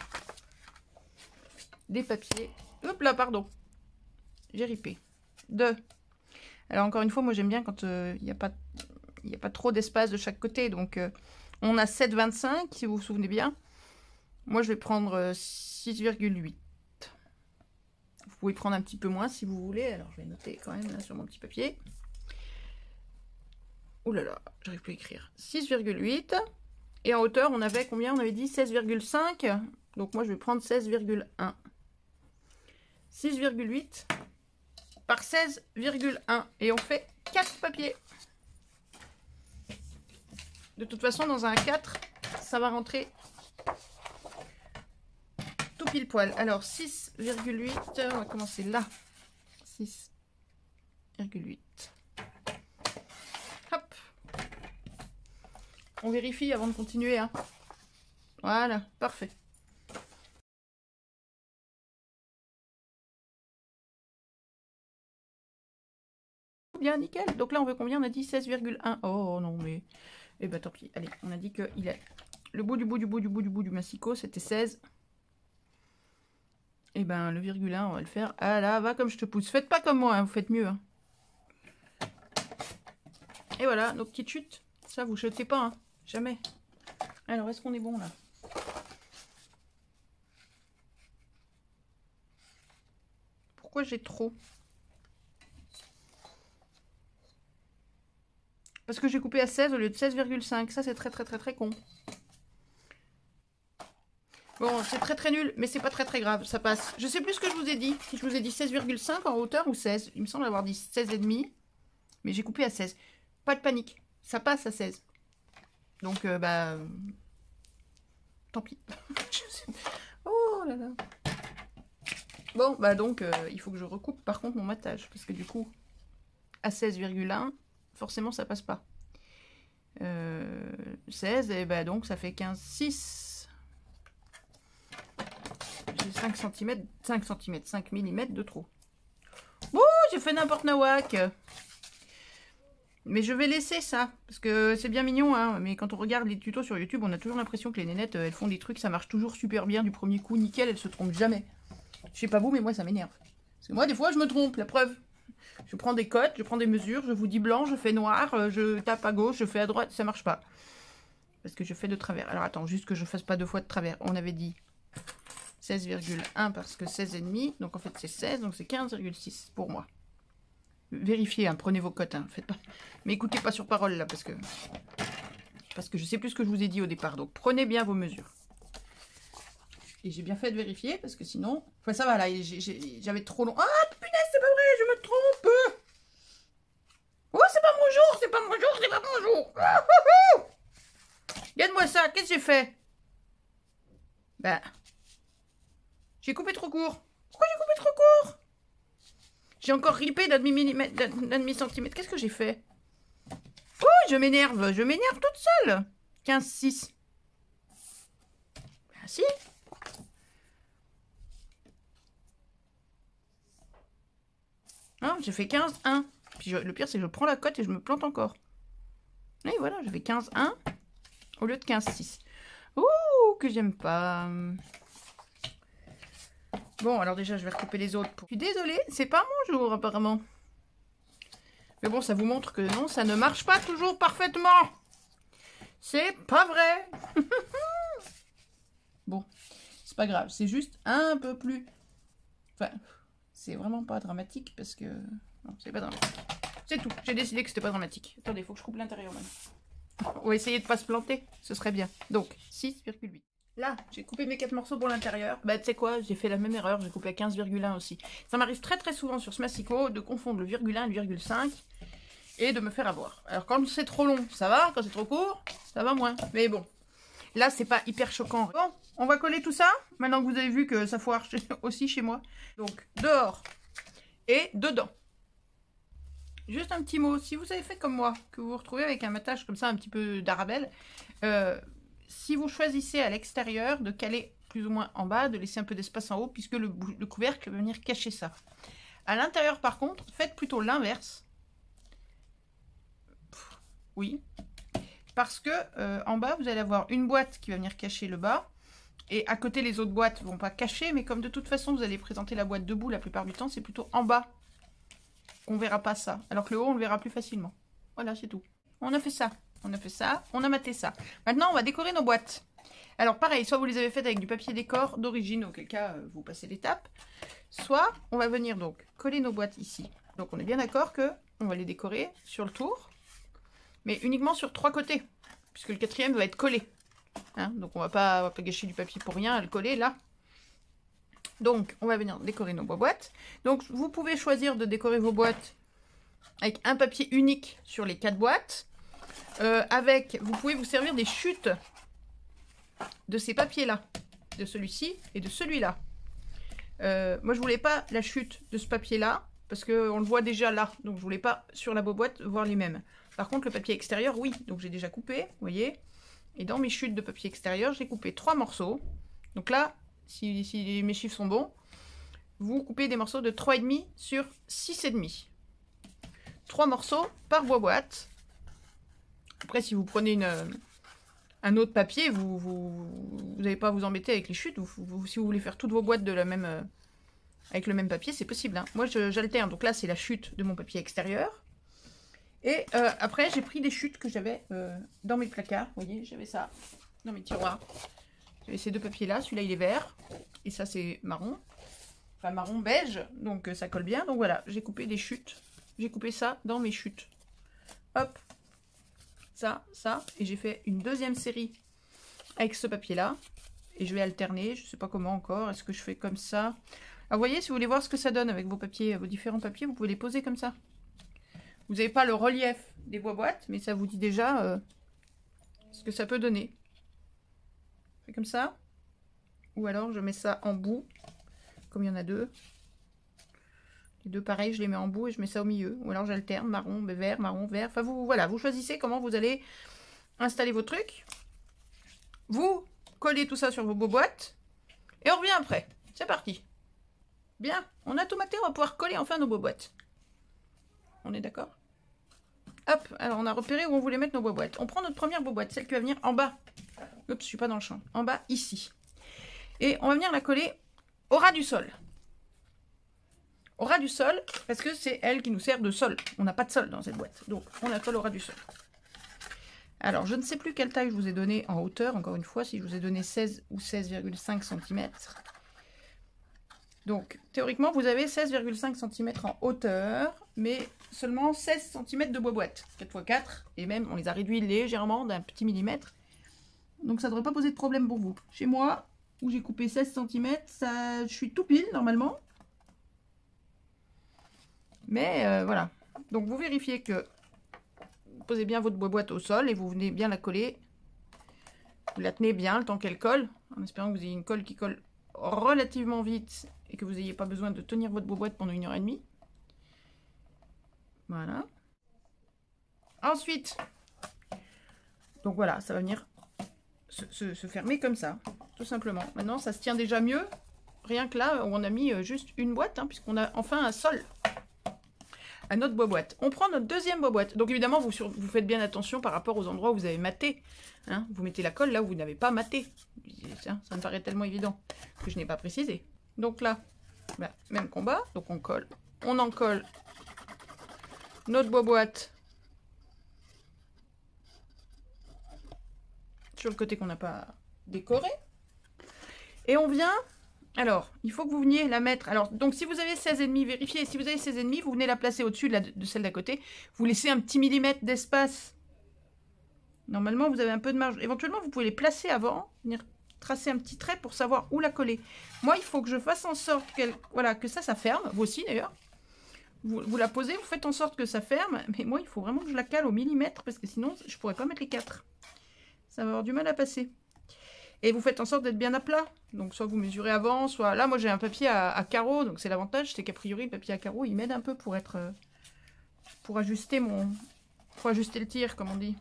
des papiers. Hop là, pardon. J'ai ripé. 2. Alors encore une fois, moi j'aime bien quand il n'y a pas trop d'espace de chaque côté. Donc on a 7,25 si vous vous souvenez bien. Moi je vais prendre 6,8. Vous pouvez prendre un petit peu moins si vous voulez. Alors je vais noter quand même là, sur mon petit papier. Ouh là là, j'arrive plus à écrire. 6,8. Et en hauteur, on avait combien? On avait dit 16,5. Donc moi je vais prendre 16,1. 6,8 par 16,1 et on fait 4 papiers. De toute façon, dans un 4, ça va rentrer tout pile poil. Alors 6,8, on va commencer là. 6,8. Hop. On vérifie avant de continuer. Hein. Voilà, parfait. Bien, nickel. Donc là, on veut combien? On a dit 16,1. Oh non, mais... Eh ben, tant pis. Allez, on a dit qu'il est... Le bout du massicot, c'était 16. Et ben, le virgule 1, on va le faire. Ah là, va comme je te pousse. Faites pas comme moi, hein, vous faites mieux. Hein. Et voilà, nos petites chutes. Ça, vous jetez pas, hein. Jamais. Alors, est-ce qu'on est bon, là? Pourquoi j'ai trop? Parce que j'ai coupé à 16 au lieu de 16,5. Ça, c'est très con. Bon, c'est très nul, mais c'est pas très grave. Ça passe. Je sais plus ce que je vous ai dit. Si je vous ai dit 16,5 en hauteur ou 16. Il me semble avoir dit 16,5. Mais j'ai coupé à 16. Pas de panique. Ça passe à 16. Donc, bah... Tant pis. Oh là là. Bon, bah donc, il faut que je recoupe par contre mon matage. Parce que du coup, à 16,1... forcément ça passe pas. 16, et bah donc ça fait 15, 6. J'ai 5 cm, 5 mm de trop. Ouh, j'ai fait n'importe nawak. Mais je vais laisser ça, parce que c'est bien mignon, hein. Mais quand on regarde les tutos sur YouTube, on a toujours l'impression que les nénettes, elles font des trucs, ça marche toujours super bien du premier coup, nickel, elles se trompent jamais. Je sais pas vous, mais moi ça m'énerve. Parce que moi, des fois, je me trompe, la preuve. Je prends des cotes, je prends des mesures, je vous dis blanc, je fais noir, je tape à gauche, je fais à droite, ça marche pas. Parce que je fais de travers. Alors attends, juste que je fasse pas deux fois de travers. On avait dit 16,1 parce que 16,5, donc en fait c'est 16, donc c'est 15,6 pour moi. Vérifiez, hein, prenez vos cotes, hein, faites pas... mais écoutez pas sur parole là, parce que je sais plus ce que je vous ai dit au départ, donc prenez bien vos mesures. Et j'ai bien fait de vérifier, parce que sinon... Enfin ça va là, j'avais trop long... Ah punaise, c'est pas vrai, je me trompe. Oh, c'est pas mon jour, c'est pas mon jour, c'est pas mon jour. Regarde-moi ça, qu'est-ce que j'ai fait? Ben... J'ai coupé trop court. Pourquoi j'ai coupé trop court? J'ai encore ripé d'un demi-centimètre. Qu'est-ce que j'ai fait? Oh, je m'énerve toute seule. 15,6. Ah si. Ah, j'ai fait 15,1. Puis le pire, c'est que je prends la cote et je me plante encore. Et voilà, j'avais 15,1 au lieu de 15,6. Ouh, que j'aime pas. Bon, alors déjà, je vais recouper les autres. Je suis désolée, c'est pas mon jour, apparemment. Mais bon, ça vous montre que non, ça ne marche pas toujours parfaitement. C'est pas vrai. Bon, c'est pas grave. C'est juste un peu plus... Enfin, c'est vraiment pas dramatique parce que... Non, c'est pas dramatique. C'est tout. J'ai décidé que c'était pas dramatique. Attendez, il faut que je coupe l'intérieur maintenant. On va essayer de pas se planter. Ce serait bien. Donc, 6,8. Là, j'ai coupé mes 4 morceaux pour l'intérieur. Bah, tu sais quoi, j'ai fait la même erreur. J'ai coupé à 15,1 aussi. Ça m'arrive très souvent sur ce massicot de confondre le virgule 1 et le virgule 5 et de me faire avoir. Alors, quand c'est trop long, ça va. Quand c'est trop court, ça va moins. Mais bon, là, c'est pas hyper choquant. Bon, on va coller tout ça. Maintenant que vous avez vu que ça foire aussi chez moi. Donc, dehors et dedans. Juste un petit mot. Si vous avez fait comme moi, que vous vous retrouvez avec un matage comme ça, un petit peu d'arabelle, si vous choisissez à l'extérieur de caler plus ou moins en bas, de laisser un peu d'espace en haut, puisque le couvercle va venir cacher ça. À l'intérieur, par contre, faites plutôt l'inverse. Oui. Parce que en bas, vous allez avoir une boîte qui va venir cacher le bas. Et à côté, les autres boîtes ne vont pas cacher. Mais comme de toute façon, vous allez présenter la boîte debout la plupart du temps, c'est plutôt en bas qu'on ne verra pas ça. Alors que le haut, on le verra plus facilement. Voilà, c'est tout. On a fait ça. On a fait ça, on a maté ça. Maintenant, on va décorer nos boîtes. Alors, pareil, soit vous les avez faites avec du papier décor d'origine, auquel cas, vous passez l'étape. Soit, on va venir donc coller nos boîtes ici. Donc, on est bien d'accord que on va les décorer sur le tour, mais uniquement sur 3 côtés, puisque le 4e va être collé. Hein, donc, on va pas gâcher du papier pour rien à le coller là. Donc, on va venir décorer nos boîtes. Donc, vous pouvez choisir de décorer vos boîtes avec un papier unique sur les 4 boîtes. Vous pouvez vous servir des chutes de ces papiers-là, de celui-ci et de celui-là. Moi, je voulais pas la chute de ce papier-là parce qu'on le voit déjà là. Donc je voulais pas sur la boîte voir les mêmes. Par contre, le papier extérieur, oui. Donc j'ai déjà coupé, vous voyez. Et dans mes chutes de papier extérieur, j'ai coupé 3 morceaux. Donc là, si mes chiffres sont bons, vous coupez des morceaux de 3,5 sur 6,5. 3 morceaux par boîte. Après, si vous prenez un autre papier, vous n'allez pas à vous embêter avec les chutes. Si vous voulez faire toutes vos boîtes de la même, avec le même papier, c'est possible. Hein. Moi, j'alterne. Donc là, c'est la chute de mon papier extérieur. Et après, j'ai pris des chutes que j'avais dans mes placards. Vous voyez, j'avais ça dans mes tiroirs. J'avais ces deux papiers-là. Celui-là, il est vert. Et ça, c'est marron. Enfin, marron beige. Donc, ça colle bien. Donc, voilà, j'ai coupé des chutes. J'ai coupé ça dans mes chutes. Hop. Ça. Et j'ai fait une deuxième série avec ce papier-là. Et je vais alterner. Je ne sais pas comment encore. Est-ce que je fais comme ça? Alors, vous voyez, si vous voulez voir ce que ça donne avec vos papiers, vos différents papiers, vous pouvez les poser comme ça. Vous n'avez pas le relief des boîtes, mais ça vous dit déjà ce que ça peut donner. Je fais comme ça. Ou alors je mets ça en bout, comme il y en a deux. Les deux pareils, je les mets en bout et je mets ça au milieu. Ou alors j'alterne marron, vert, marron, vert. Enfin, voilà, vous choisissez comment vous allez installer vos trucs. Vous collez tout ça sur vos boîtes. Et on revient après. C'est parti. Bien, on a tout maté, on va pouvoir coller enfin nos boîtes. On est d'accord? Hop, alors on a repéré où on voulait mettre nos boîtes. On prend notre première boîte, celle qui va venir en bas. Oups, je suis pas dans le champ. En bas, ici. Et on va venir la coller au ras du sol. Au ras du sol, parce que c'est elle qui nous sert de sol. On n'a pas de sol dans cette boîte. Donc, on la colle au ras du sol. Alors, je ne sais plus quelle taille je vous ai donné en hauteur. Encore une fois, si je vous ai donné 16 ou 16,5 cm. Donc, théoriquement, vous avez 16,5 cm en hauteur, mais seulement 16 cm de boîte. 4 x 4, et même, on les a réduits légèrement d'un petit millimètre. Donc, ça ne devrait pas poser de problème pour vous. Chez moi, où j'ai coupé 16 cm, je suis tout pile, normalement. Mais, voilà. Donc, vous vérifiez que vous posez bien votre boîte au sol, et vous venez bien la coller. Vous la tenez bien le temps qu'elle colle, en espérant que vous ayez une colle qui colle relativement vite et que vous n'ayez pas besoin de tenir votre boîte pendant 1h30. Voilà. Ensuite, donc voilà, ça va venir se fermer comme ça, tout simplement. Maintenant, ça se tient déjà mieux, rien que là où on a mis juste une boîte, hein, puisqu'on a enfin un sol à notre boîte. On prend notre deuxième boîte. Donc évidemment, vous faites bien attention par rapport aux endroits où vous avez maté. Hein, vous mettez la colle là où vous n'avez pas maté. Ça me paraît tellement évident que je n'ai pas précisé. Donc là, bah, même combat. Donc on colle. On en colle notre boîte sur le côté qu'on n'a pas décoré. Et on vient... Alors, il faut que vous veniez la mettre... Alors, donc si vous avez 16,5, vérifiez. Si vous avez 16,5, vous venez la placer au-dessus de celle d'à côté. Vous laissez un petit millimètre d'espace. Normalement, vous avez un peu de marge. Éventuellement, vous pouvez les placer avant. Venir tracer un petit trait pour savoir où la coller. Moi, il faut que je fasse en sorte qu'elle... Voilà, que ça ferme. Vous aussi, d'ailleurs. Vous la posez, vous faites en sorte que ça ferme. Mais moi, il faut vraiment que je la cale au millimètre. Parce que sinon, je ne pourrais pas mettre les 4. Ça va avoir du mal à passer. Et vous faites en sorte d'être bien à plat. Donc, soit vous mesurez avant, soit... Là, moi, j'ai un papier à carreaux. Donc, c'est l'avantage. C'est qu'a priori, le papier à carreaux, il m'aide un peu pour être... Pour ajuster Pour ajuster le tir, comme on dit.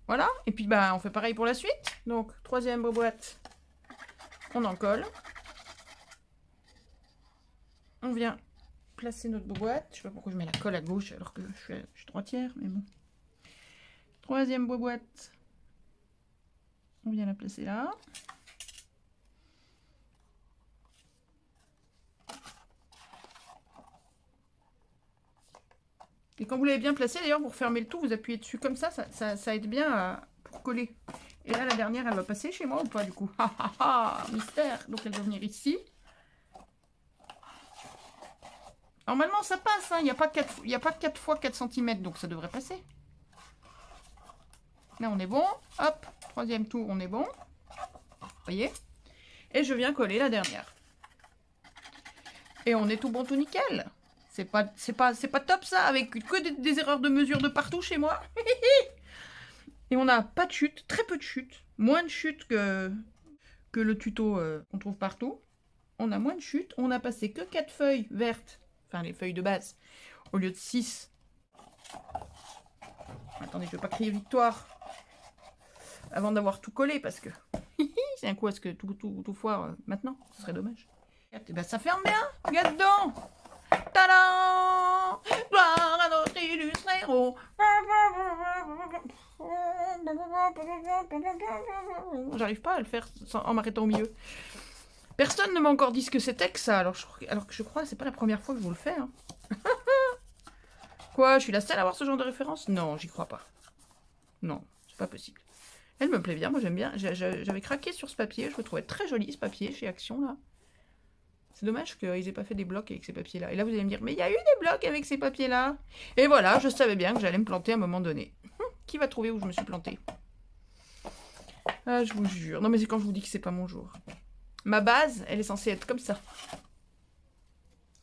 Voilà. Et puis, bah, on fait pareil pour la suite. Donc, troisième boîte. On en colle. On vient placer notre boîte. Je sais pas pourquoi je mets la colle à gauche alors que je suis droitière, mais bon. Troisième boîte. On vient la placer là. Et quand vous l'avez bien placé, d'ailleurs, vous refermez le tout, vous appuyez dessus comme ça, ça aide bien pour coller. Et là, la dernière, elle va passer chez moi ou pas, du coup? Ah ah ah, mystère. Donc, elle va venir ici. Normalement, ça passe, hein. Il n'y a pas 4 fois 4 cm, donc ça devrait passer. Là, on est bon. Hop, troisième tour, on est bon. Vous voyez? Et je viens coller la dernière. Et on est tout bon, tout nickel. C'est pas top, ça, avec que des erreurs de mesure de partout chez moi. Et on n'a pas de chute, très peu de chute. Moins de chute que le tuto qu'on trouve partout. On a moins de chute. On a passé que 4 feuilles vertes. enfin les feuilles de base, au lieu de 6. Attendez, je vais pas crier victoire avant d'avoir tout collé, parce que c'est un coup à ce que tout foire maintenant, ce serait dommage. Et ben ça ferme bien, regarde dedans. Tadam! Gloire à notre illustre héros. J'arrive pas à le faire en m'arrêtant au milieu. Personne ne m'a encore dit ce que c'était que ça, alors que je crois que c'est pas la première fois que je vous le fais. Hein. Quoi, je suis la seule à avoir ce genre de référence? Non, j'y crois pas. Non, c'est pas possible. Elle me plaît bien, moi j'aime bien. J'avais craqué sur ce papier, je le trouvais très joli ce papier chez Action là. C'est dommage qu'ils aient pas fait des blocs avec ces papiers-là. Et là, vous allez me dire, mais il y a eu des blocs avec ces papiers-là. Et voilà, je savais bien que j'allais me planter à un moment donné. Qui va trouver où je me suis plantée? Ah, je vous jure. Non, mais c'est quand je vous dis que c'est pas mon jour. Ma base, elle est censée être comme ça.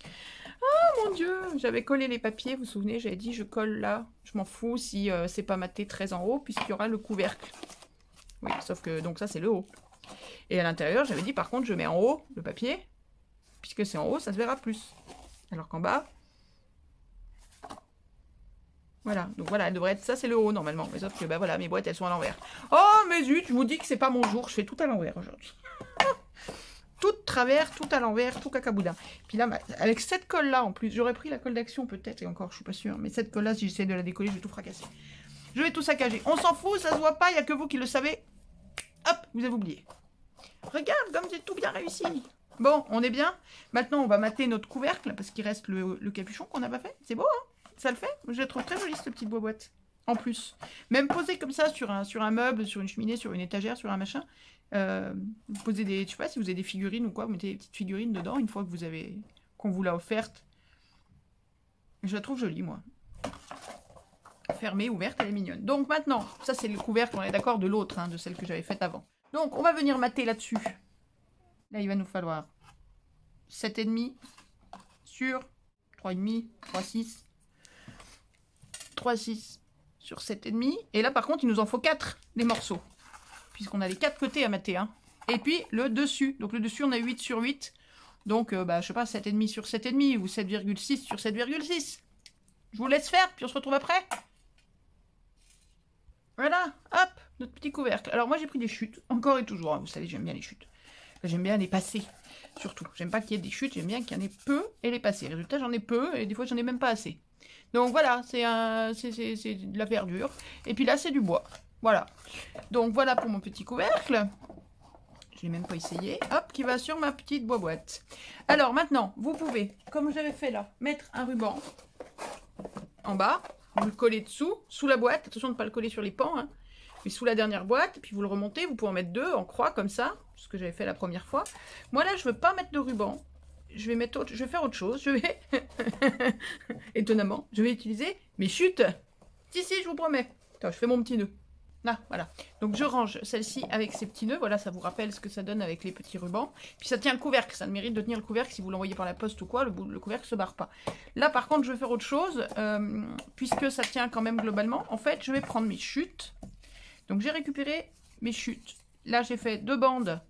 Oh mon Dieu! J'avais collé les papiers, vous vous souvenez, j'avais dit, je colle là. Je m'en fous si c'est pas maté très en haut, puisqu'il y aura le couvercle. Oui, sauf que, donc ça, c'est le haut. Et à l'intérieur, j'avais dit, par contre, je mets en haut le papier. Puisque c'est en haut, ça se verra plus. Alors qu'en bas... Voilà, donc voilà, elle devrait être... Ça, c'est le haut, normalement. Mais sauf que, bah voilà, mes boîtes, elles sont à l'envers. Oh, mais zut, je vous dis que c'est pas mon jour. Je fais tout à l'envers, aujourd'hui. Tout de travers, tout à l'envers, tout cacaboudin. Puis là, avec cette colle-là, en plus, j'aurais pris la colle d'Action, peut-être, et encore, je suis pas sûre. Mais cette colle-là, si j'essaie de la décoller, je vais tout fracasser. Je vais tout saccager. On s'en fout, ça se voit pas, il n'y a que vous qui le savez. Hop, vous avez oublié. Regarde, comme j'ai tout bien réussi. Bon, on est bien. Maintenant, on va mater notre couvercle, parce qu'il reste le capuchon qu'on n'a pas fait. C'est beau, hein? Ça le fait? Je la trouve très jolie, cette petite boîte. En plus. Même posée comme ça, sur un meuble, sur une cheminée, sur une étagère, sur un machin. Vous posez des... Je sais pas si vous avez des figurines ou quoi, vous mettez des petites figurines dedans, une fois que vous avez... qu'on vous l'a offerte. Je la trouve jolie, moi. Fermée, ouverte, elle est mignonne. Donc maintenant, ça c'est le couvercle, on est d'accord, de l'autre, hein, de celle que j'avais faite avant. Donc, on va venir mater là-dessus. Là, il va nous falloir 7,5 sur 3,5, 3,6, 3,6 sur 7,5. Et là, par contre, il nous en faut 4, des morceaux. Puisqu'on a les 4 côtés à mater. Hein. Et puis, le dessus. Donc, le dessus, on a 8 sur 8. Donc, bah, je sais pas, 7,5 sur 7,5 ou 7,6 sur 7,6. Je vous laisse faire, puis on se retrouve après. Voilà, hop, notre petit couvercle. Alors, moi, j'ai pris des chutes, encore et toujours. Hein. Vous savez, j'aime bien les chutes. J'aime bien les passer, surtout. J'aime pas qu'il y ait des chutes, j'aime bien qu'il y en ait peu et les passer. Résultat, j'en ai peu et des fois, j'en ai même pas assez. Donc voilà, c'est de la verdure. Et puis là, c'est du bois. Voilà. Donc voilà pour mon petit couvercle. Je l'ai même pas essayé. Hop, qui va sur ma petite boîte. Alors maintenant, vous pouvez, comme j'avais fait là, mettre un ruban en bas. Vous le collez dessous, sous la boîte. Attention de ne pas le coller sur les pans, hein. Mais sous la dernière boîte, puis vous le remontez, vous pouvez en mettre 2 en croix comme ça, ce que j'avais fait la première fois. Moi là, je veux pas mettre de ruban. Je vais faire autre chose. Je vais, étonnamment, je vais utiliser mes chutes. Si, je vous promets. Attends, je fais mon petit nœud. Là, voilà. Donc je range celle-ci avec ses petits nœuds. Voilà, ça vous rappelle ce que ça donne avec les petits rubans. Puis ça tient le couvercle. Ça le mérite de tenir le couvercle si vous l'envoyez par la poste ou quoi. Le couvercle se barre pas. Là, par contre, je vais faire autre chose. Puisque ça tient quand même globalement. En fait, je vais prendre mes chutes. Donc j'ai récupéré mes chutes. Là, j'ai fait 2 bandes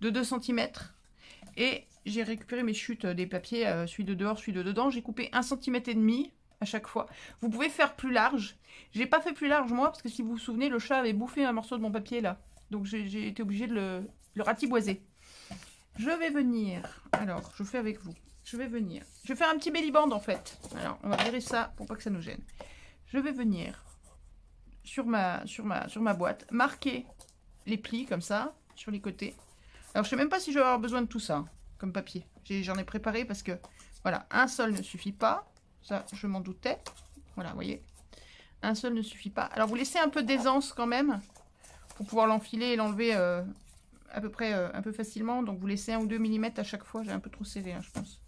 de 2 cm. Et j'ai récupéré mes chutes des papiers, celui de dehors, celui de dedans. J'ai coupé 1,5 cm à chaque fois. Vous pouvez faire plus large. J'ai pas fait plus large moi, parce que si vous vous souvenez, le chat avait bouffé un morceau de mon papier là. Donc j'ai été obligée de le ratiboiser. Je vais venir. Alors, je fais avec vous. Je vais venir. Je vais faire un petit belly band en fait. Alors, on va virer ça pour pas que ça nous gêne. Je vais venir sur ma boîte, marquer les plis comme ça, sur les côtés. Alors, je sais même pas si je vais avoir besoin de tout ça, hein, comme papier. J'en ai préparé parce que, voilà, un seul ne suffit pas. Ça, je m'en doutais. Voilà, vous voyez. Un seul ne suffit pas. Alors, vous laissez un peu d'aisance quand même, pour pouvoir l'enfiler et l'enlever à peu près un peu facilement. Donc, vous laissez 1 ou 2 mm à chaque fois. J'ai un peu trop serré, hein, je pense.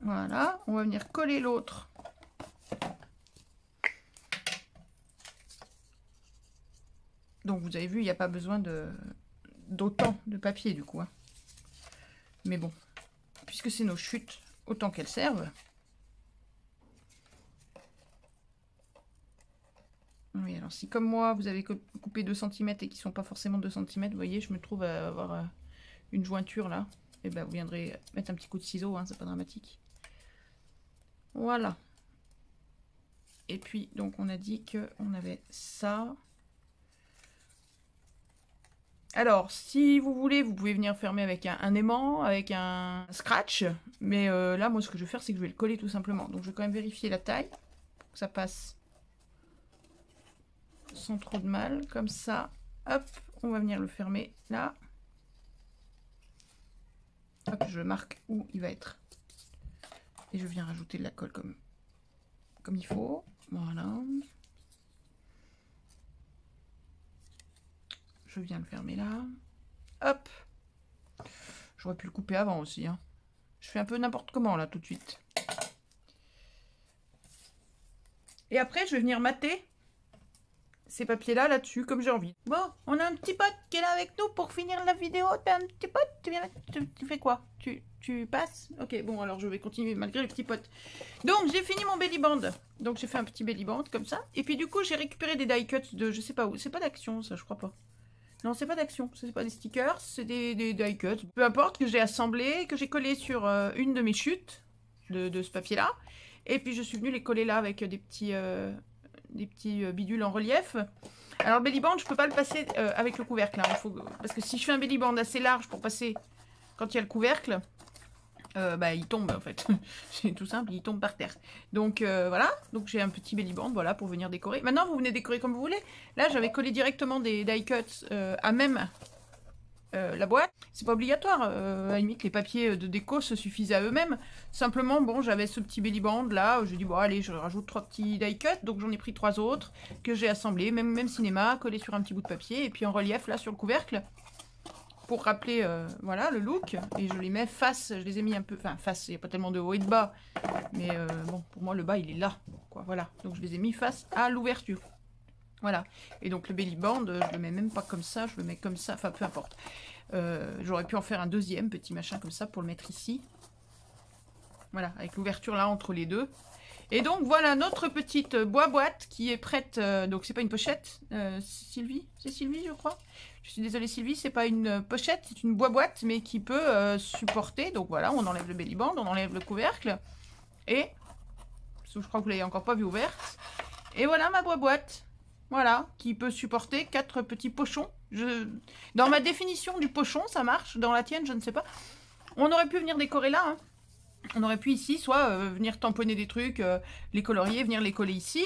Voilà, on va venir coller l'autre. Donc vous avez vu, il n'y a pas besoin d'autant de papier du coup. Hein. Mais bon, puisque c'est nos chutes, autant qu'elles servent. Oui, alors si comme moi, vous avez coupé 2 cm et qui ne sont pas forcément 2 cm, vous voyez, je me trouve à avoir une jointure là. et ben vous viendrez mettre un petit coup de ciseau, hein, c'est pas dramatique. Voilà. Et puis, donc on a dit qu'on avait ça. Alors, si vous voulez, vous pouvez venir fermer avec un aimant, avec un scratch. Mais là, moi, ce que je vais faire, c'est que je vais le coller tout simplement. Donc, je vais quand même vérifier la taille, pour que ça passe sans trop de mal. Comme ça, hop, on va venir le fermer là. Hop, je marque où il va être. Et je viens rajouter de la colle comme il faut. Voilà. Je viens le fermer là. Hop. J'aurais pu le couper avant aussi. Hein. Je fais un peu n'importe comment là tout de suite. Et après, je vais venir mater ces papiers-là là-dessus, comme j'ai envie. Bon, on a un petit pote qui est là avec nous pour finir la vidéo. T'as un petit pote, tu viens là, tu fais quoi? Tu passes? Ok, bon, alors je vais continuer malgré le petit pote. Donc, j'ai fini mon belly band. Donc, j'ai fait un petit belly band comme ça. Et puis, du coup, j'ai récupéré des die cuts de je sais pas où. C'est pas d'Action, ça, je crois pas. Non, c'est pas d'Action. C'est pas des stickers, c'est des die cuts. Peu importe, que j'ai assemblé, que j'ai collé sur une de mes chutes de ce papier-là. Et puis, je suis venue les coller là avec des petits bidules en relief. Alors, le belly band, je peux pas le passer avec le couvercle. Hein. Parce que si je fais un belly band assez large pour passer quand il y a le couvercle, bah, il tombe en fait. C'est tout simple, il tombe par terre. Donc voilà, donc j'ai un petit belly band voilà, pour venir décorer. Maintenant, vous venez décorer comme vous voulez. Là, j'avais collé directement des die cuts à même la boîte. C'est pas obligatoire. À la limite, les papiers de déco se suffisaient à eux-mêmes. Simplement, bon, j'avais ce petit belly band là. J'ai dit, bon, allez, je rajoute 3 petits die cuts. Donc j'en ai pris 3 autres que j'ai assemblés, même cinéma, collés sur un petit bout de papier. Et puis en relief là sur le couvercle. Pour rappeler voilà, le look. Et je les mets face, je les ai mis un peu... Enfin, face, il n'y a pas tellement de haut et de bas. Mais bon, pour moi, le bas, il est là. Quoi, voilà. Donc, je les ai mis face à l'ouverture. Voilà. Et donc, le belly band, je le mets même pas comme ça. Je le mets comme ça. Enfin, peu importe. J'aurais pu en faire un deuxième petit machin comme ça pour le mettre ici. Voilà, avec l'ouverture là, entre les deux. Et donc, voilà notre petite boîte qui est prête. Donc, c'est pas une pochette. Sylvie? C'est Sylvie, je crois. Je suis désolée Sylvie, c'est pas une pochette, c'est une boîte, mais qui peut supporter. Donc voilà, on enlève le belly band, on enlève le couvercle. Et, je crois que vous l'avez encore pas vu ouverte. Et voilà ma boîte. Voilà, qui peut supporter 4 petits pochons. Dans ma définition du pochon, ça marche. Dans la tienne, je ne sais pas. On aurait pu venir décorer là. Hein. On aurait pu ici, soit venir tamponner des trucs, les colorier, venir les coller ici.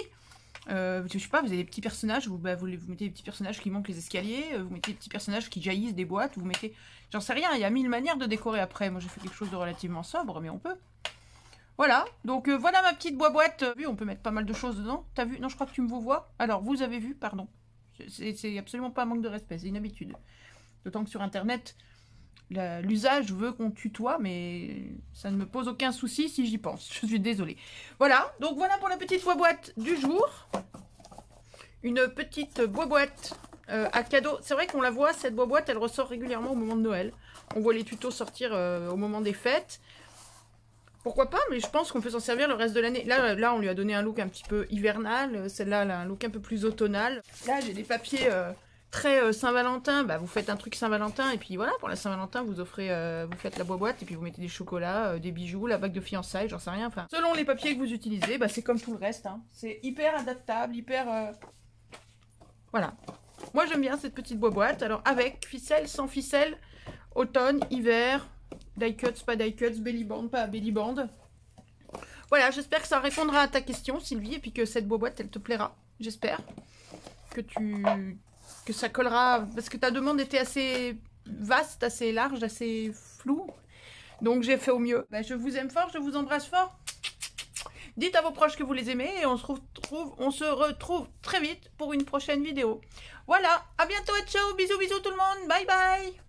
Je sais pas, vous avez des petits personnages, vous mettez des petits personnages qui montent les escaliers, vous mettez des petits personnages qui jaillissent des boîtes, vous mettez... J'en sais rien, il y a 1000 manières de décorer après. Moi j'ai fait quelque chose de relativement sobre, mais on peut. Voilà, donc voilà ma petite boîte. Vu, on peut mettre pas mal de choses dedans. T'as vu? Non, je crois que tu me vois. Alors, vous avez vu, pardon. C'est absolument pas un manque de respect, c'est une habitude. D'autant que sur Internet, l'usage veut qu'on tutoie, mais ça ne me pose aucun souci si j'y pense. Je suis désolée. Voilà, donc voilà pour la petite boîte du jour. Une petite boîte à cadeau. C'est vrai qu'on la voit, cette boîte, elle ressort régulièrement au moment de Noël. On voit les tutos sortir au moment des fêtes. Pourquoi pas, mais je pense qu'on peut s'en servir le reste de l'année. Là, on lui a donné un look un petit peu hivernal. Celle-là, elle a un look un peu plus automnal. Là, j'ai des papiers... très Saint-Valentin, bah vous faites un truc Saint-Valentin et puis voilà, pour la Saint-Valentin vous offrez, vous faites la boîte et puis vous mettez des chocolats, des bijoux, la bague de fiançailles, j'en sais rien, enfin selon les papiers que vous utilisez, bah c'est comme tout le reste, hein. C'est hyper adaptable, hyper voilà. Moi j'aime bien cette petite boîte, alors avec ficelle, sans ficelle, automne, hiver, die cuts, pas die cuts, belly band, pas belly band. Voilà, j'espère que ça répondra à ta question Sylvie et puis que cette boîte elle te plaira, j'espère que ça collera, parce que ta demande était assez vaste, assez large, assez floue. Donc j'ai fait au mieux. Ben, je vous aime fort, je vous embrasse fort. Dites à vos proches que vous les aimez et on se retrouve très vite pour une prochaine vidéo. Voilà, à bientôt et ciao, bisous bisous tout le monde, bye bye.